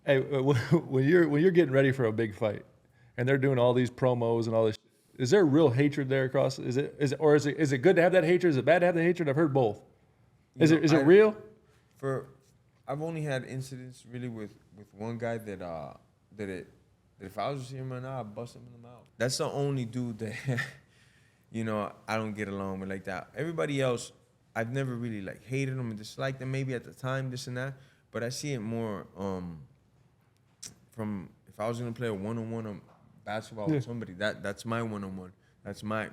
Hey, when you're getting ready for a big fight, and they're doing all these promos and all this, is there real hatred there across? Is it good to have that hatred? Is it bad to have the hatred? I've heard both. Is it real? For I've only had incidents really with one guy that if I was to see him right now, I'd bust him in the mouth. That's the only dude that I don't get along with like that. Everybody else, I've never really like hated them and disliked them. Maybe at the time, this and that, but I see it more from if I was gonna play a one-on-one on basketball with somebody, that's my one-on-one. That's my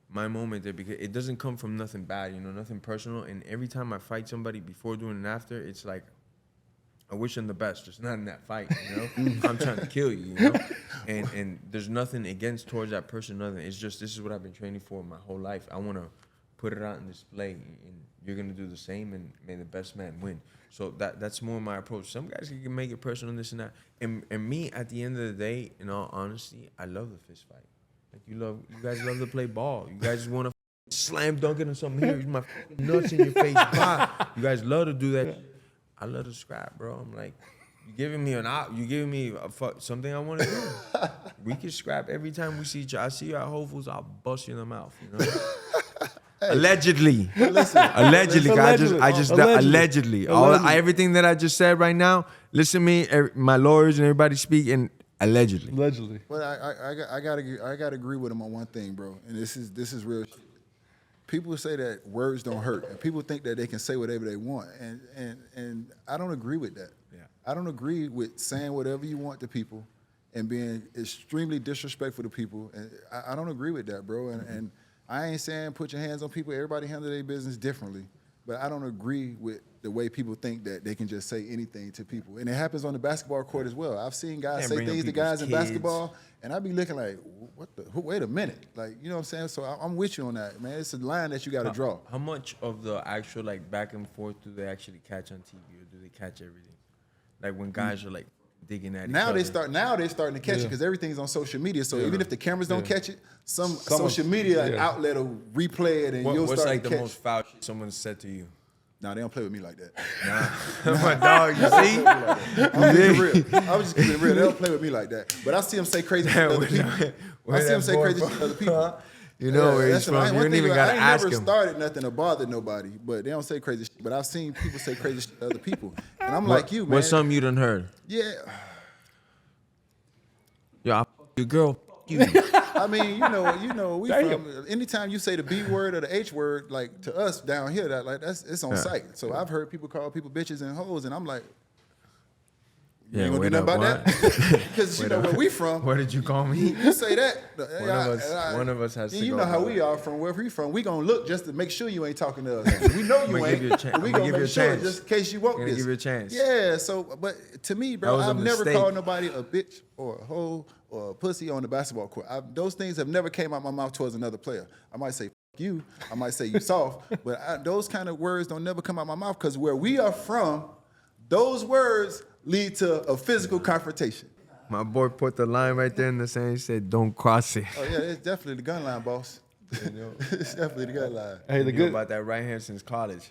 moment there, because it doesn't come from nothing bad, nothing personal. And every time I fight somebody before, during, and after, it's like I wish them the best, just not in that fight, I'm trying to kill you, and there's nothing against towards that person, nothing. It's just, this is what I've been training for my whole life. I want to put it out on display, and you're going to do the same, and may the best man win. So that's more my approach. Some guys can make it personal, this and that. And me, at the end of the day, in all honesty, I love the fist fight. Like, you guys love to play ball. You guys want to slam dunk it or something here. My fucking nuts in your face. Bah. You guys love to do that. Shit. I love to scrap, bro. I'm like, you giving me something I want to do. We can scrap every time we see each other. I see you at Whole Foods, I'll bust you in the mouth, Hey, allegedly. Allegedly. Allegedly. Everything that I just said right now, listen to me, my lawyers and everybody speak, and allegedly. But I gotta agree with him on one thing, bro. And this is real shit. People say that words don't hurt, and people think that they can say whatever they want, and I don't agree with that. Yeah. I don't agree with saying whatever you want to people and being extremely disrespectful to people. And I don't agree with that, bro. And I ain't saying put your hands on people. Everybody handle their business differently. But I don't agree with the way people think that they can just say anything to people. And it happens on the basketball court as well. I've seen guys say things to guys in basketball, and I be looking like, wait a minute. Like, you know what I'm saying? So I'm with you on that, man. It's a line that you got to draw. How much of the actual, like, back and forth do they actually catch on TV, or do they catch everything? Like, when guys are, like, digging at each other. Now they're starting to catch it, because everything's on social media. So even if the cameras don't catch it, some social media outlet will replay it, and you'll start to catch. What's like the most foul shit someone said to you? Nah, they don't play with me like that. Nah. My dog, you see? I was just keeping it real. They don't play with me like that. But I see them say crazy shit to other people. I see them say crazy shit to other people. You know where he's from. You don't even got to ask him. I never started nothing to bother nobody, but they don't say crazy shit. But I've seen people say crazy shit to other people. And I'm like you, man. What's something you done heard? Yeah. Yo, I fuck your girl. You. I mean, you know, we from. Anytime you say the B word or the H word, like to us down here, it's on site. So I've heard people call people bitches and hoes, and I'm like, you ain't gonna do nothing about that, because you know where we from. Where did you call me? You say that. One of us has to. You go know how we are from where we from. We gonna look just to make sure you ain't talking to us. We know you ain't. We gonna make sure just in case you want this. Give you a chance. Yeah. So, but to me, bro, I've never called nobody a bitch or a hoe or a pussy on the basketball court. Those things have never came out my mouth towards another player. I might say, fuck you. I might say you soft. But those kind of words don't never come out my mouth, because where we are from, those words lead to a physical confrontation. My boy put the line right there in the sand. He said, don't cross it. Oh, yeah, it's definitely the gun line, boss. It's definitely the gun line. Hey, the good about that right hand since college.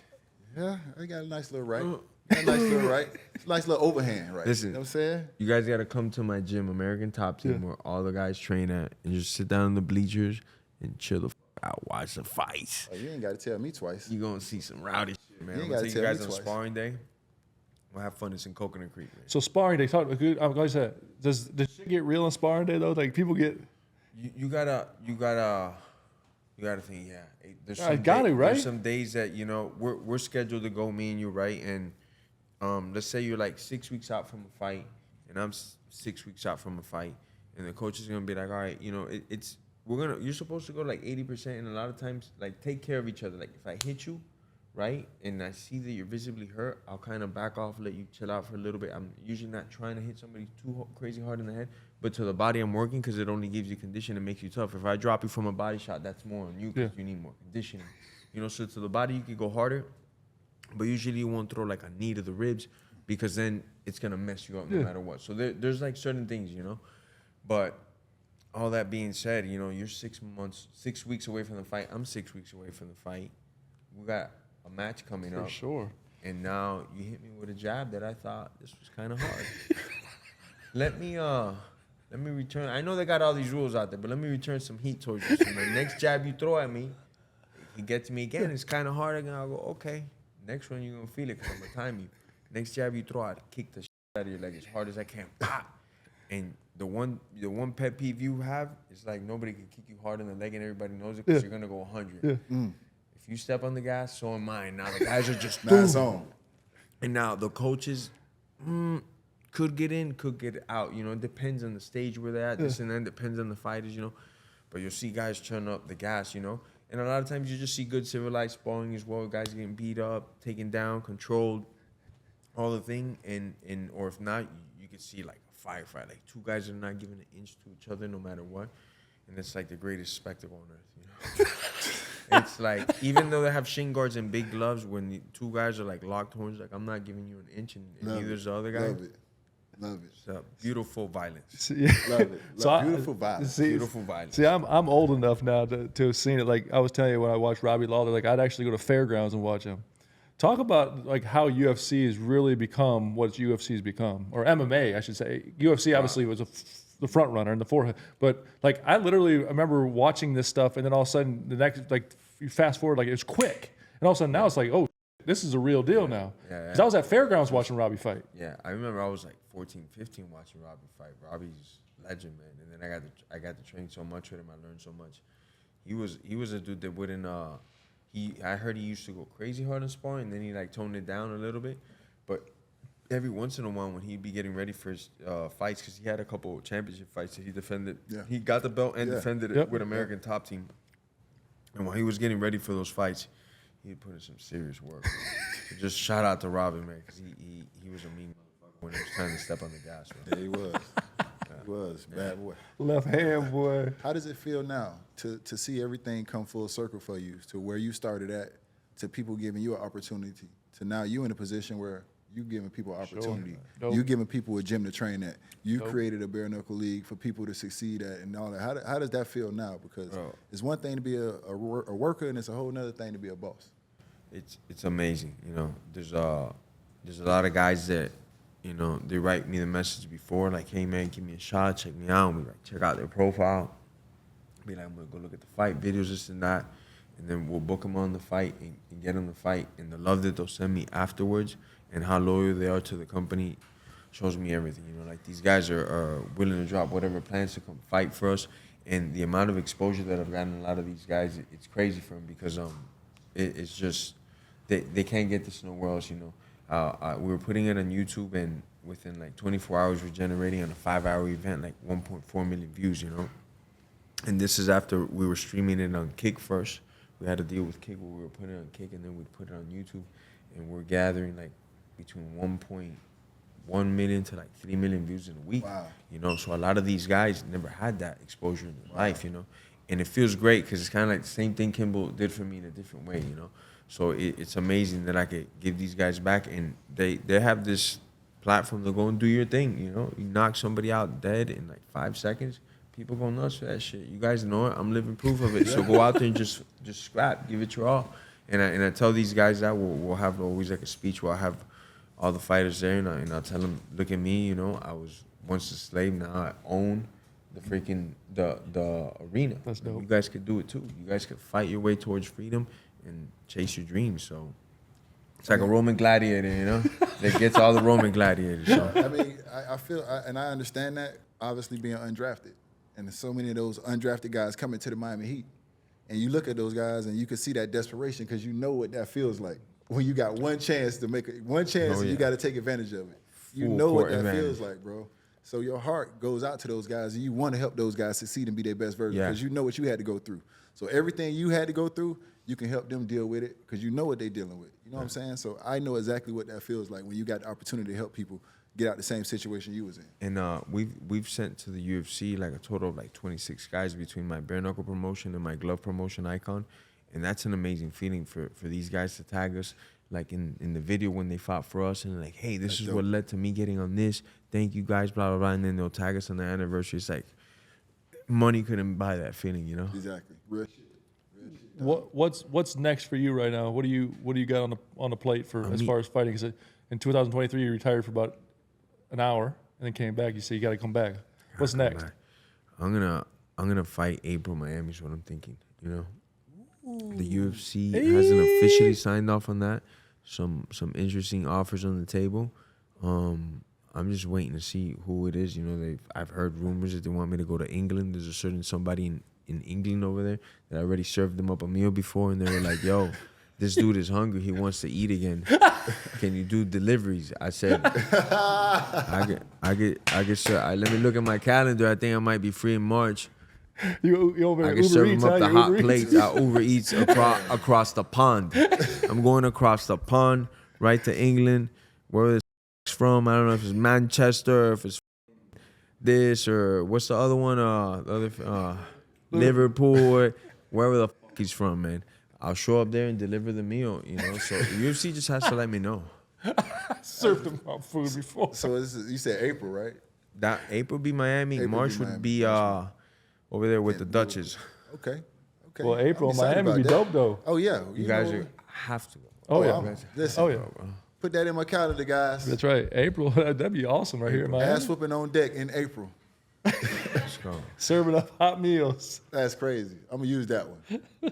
Yeah, I got a nice little right. Got a nice little right. Nice little overhand right. Listen, you know what I'm saying? You guys got to come to my gym, American Top Team, where all the guys train at, and just sit down in the bleachers and chill the out, watch the fights. Oh, you ain't got to tell me twice. You going to see some rowdy shit, man. You ain't I'm got to tell you guys on twice. sparring day. We'll have fun in Coconut Creek, man. So sparring day, talk good. Like I said, does shit get real on sparring day though? Like people get. You gotta think. Yeah, there's some right? There's some days that we're scheduled to go, me and you, right? And let's say you're like 6 weeks out from a fight, and I'm 6 weeks out from a fight, and the coach is gonna be like, all right, you're supposed to go like 80%, and a lot of times like take care of each other. Like if I hit you, right, and I see that you're visibly hurt, I'll kind of back off, let you chill out for a little bit. I'm usually not trying to hit somebody too crazy hard in the head, but to the body I'm working, because it only gives you condition and makes you tough. If I drop you from a body shot, that's more on you, because you need more conditioning. So to the body you could go harder, but usually you won't throw like a knee to the ribs, because then it's gonna mess you up no matter what. So there's like certain things, but all that being said, you're 6 weeks away from the fight. I'm 6 weeks away from the fight. We got a match coming up. For sure. And now you hit me with a jab that I thought this was kind of hard. let me return. I know they got all these rules out there, but let me return some heat towards you. So the next jab you throw at me, if you get to me again, it's kind of hard again. I'll go, okay. Next one, you're going to feel it because I'm going to time you. Next jab you throw, I'll kick the shit out of your leg as hard as I can. Pop! And the one pet peeve you have is like nobody can kick you hard in the leg and everybody knows it because you're going to go 100. Yeah. If you step on the gas, so am I. Now the guys are just... Now it's on. And now the coaches could get in, could get out. You know, it depends on the stage where they're at. This and that depends on the fighters, you know. But you'll see guys turn up the gas, you know. And a lot of times you just see good civilized sparring as well. Guys getting beat up, taken down, controlled, all the thing. And or if not, you could see like a firefight. Like two guys are not giving an inch to each other no matter what. And it's like the greatest spectacle on earth, you know. It's like, even though they have shin guards and big gloves, when the two guys are like locked horns, like I'm not giving you an inch and neither's the other guy. Love it. Love it. It's beautiful violence. Yeah. Love it. So Beautiful violence. Beautiful violence. See, I'm old enough now to have seen it. Like I was telling you when I watched Robbie Lawler, like I'd actually go to fairgrounds and watch him. Talk about like how UFC has really become what UFC's become, or MMA, I should say. UFC obviously was the front runner in the forehead, but like I literally remember watching this stuff, and then all of a sudden the next, like you fast forward, like it's quick, and all of a sudden now it's like, oh, this is a real deal now. Because I was at fairgrounds watching Robbie fight. Yeah, I remember I was like 14, 15 watching Robbie fight. Robbie's legend, man. And then I got to train so much with him. I learned so much. He was a dude that wouldn't. I heard he used to go crazy hard in sparring, and then he like toned it down a little bit. But every once in a while, when he'd be getting ready for his fights, because he had a couple championship fights that he defended. Yeah. He got the belt and defended it with American Top Team. And while he was getting ready for those fights, he put in some serious work. Just shout out to Robin, man, because he was a mean motherfucker when it was time to step on the gas. Man. Yeah, he was. He was. Bad boy. Left hand, boy. How does it feel now to see everything come full circle for you, to where you started at, to people giving you an opportunity, to now you in a position where you giving people an opportunity. Dope. You giving people a gym to train at. You created a bare knuckle league for people to succeed at and all that. How does that feel now? Because it's one thing to be a worker, and it's a whole other thing to be a boss. It's amazing, you know. There's a lot of guys that, you know, they write me the message before, like, hey man, give me a shot, check me out. And we like check out their profile. Be like, I'm gonna go look at the fight videos, this and that, and then we'll book them on the fight and get them the fight. And the love that they'll send me afterwards, and how loyal they are to the company, shows me everything. You know, like these guys are willing to drop whatever plans to come fight for us. And the amount of exposure that I've gotten a lot of these guys, it's crazy for them because it's just they can't get this nowhere else. You know, we were putting it on YouTube, and within like 24 hours, we're generating on a 5-hour event like 1.4 million views. You know, and this is after we were streaming it on Kick first. We had a deal with Kick where we were putting it on Kick, and then we'd put it on YouTube, and we're gathering like between 1.1 million to like 3 million views in a week. Wow. You know, so a lot of these guys never had that exposure in their life, you know. And it feels great because it's kind of like the same thing Kimball did for me in a different way, you know. So it's amazing that I could give these guys back, and they have this platform to go and do your thing, you know. You knock somebody out dead in like 5 seconds, people go nuts for that shit. You guys know it. I'm living proof of it. So go out there and just scrap, give it your all. And I tell these guys that we'll have always like a speech where I have all the fighters there, and I'll tell them, look at me, you know, I was once a slave, now I own the freaking the arena. That's dope. You guys could do it too. You guys could fight your way towards freedom and chase your dreams. So it's like a Roman gladiator, you know, that gets all the Roman gladiators. So. I mean, I feel, and I understand that, obviously being undrafted. And there's so many of those undrafted guys coming to the Miami Heat. And you look at those guys and you can see that desperation because you know what that feels like. When you got one chance to make it, and you got to take advantage of it. You know what that feels like, bro. So your heart goes out to those guys, and you want to help those guys succeed and be their best version because you know what you had to go through. So everything you had to go through, you can help them deal with it because you know what they're dealing with. You know what I'm saying? So I know exactly what that feels like when you got the opportunity to help people get out the same situation you was in. And we've sent to the UFC like a total of like 26 guys between my bare knuckle promotion and my glove promotion Icon. And that's an amazing feeling for these guys to tag us, like in the video when they fought for us, and like, hey, this is what led to me getting on this. Thank you guys, blah, blah, blah. And then they'll tag us on the anniversary. It's like money couldn't buy that feeling, you know? Exactly. Real shit. What's next for you right now? What do you got on the plate for as far as fighting? Because in 2023 you retired for about an hour. and then came back. You said you got to come back. What's next? I'm gonna fight April Miami is what I'm thinking. You know, the UFC hasn't officially signed off on that. Some interesting offers on the table. I'm just waiting to see who it is. You know, I've heard rumors that they want me to go to England. There's a certain somebody in England over there that I already served them up a meal before, and they were like, "Yo, this dude is hungry. He wants to eat again. Can you do deliveries?" I said, "I get sure. Let me look at my calendar. I think I might be free in March. You over I at can Uber serve Eats, them up huh? the You hot Uber Eats? plates. I Uber Eats across the pond. I'm going across the pond right to England, where it's from. I don't know if it's Manchester, or if it's this, or what's the other one? Liverpool, wherever the fuck he's from, man. I'll show up there and deliver the meal, you know. So UFC just has to let me know. Served them up food before. So you said April, right? That April be Miami. April March be would Miami. be over there with the Dutchess. Okay. Well, April, I'm excited Miami about be that. dope though. Oh yeah, You guys have to go. Oh yeah. Listen, Oh yeah. put that in my calendar, guys. That's right. April, that'd be awesome right here in Miami. Ass whooping on deck in April. Let's go. Serving up hot meals. That's crazy. I'm gonna use that one.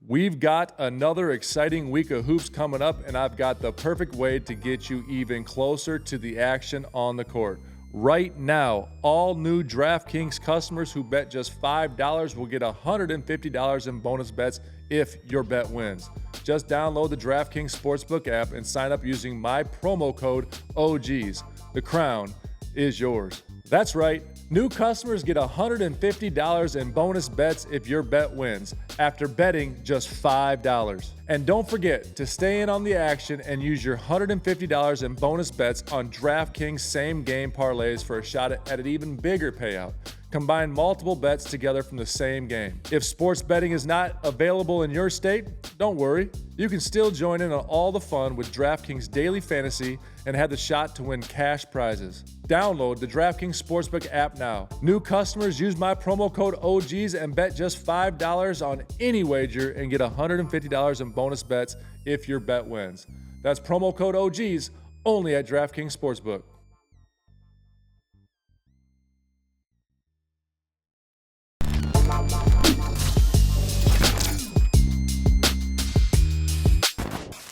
We've got another exciting week of hoops coming up, and I've got the perfect way to get you even closer to the action on the court. Right now, all new DraftKings customers who bet just $5 will get $150 in bonus bets if your bet wins. Just download the DraftKings Sportsbook app and sign up using my promo code OGs. The crown is yours. That's right. New customers get $150 in bonus bets if your bet wins after betting just $5. And don't forget to stay in on the action and use your $150 in bonus bets on DraftKings same game parlays for a shot at an even bigger payout. Combine multiple bets together from the same game. If sports betting is not available in your state, don't worry. You can still join in on all the fun with DraftKings Daily Fantasy and have the shot to win cash prizes. Download the DraftKings Sportsbook app now. New customers use my promo code OGs and bet just $5 on any wager and get $150 in bonus bets if your bet wins. That's promo code OGs only at DraftKings Sportsbook.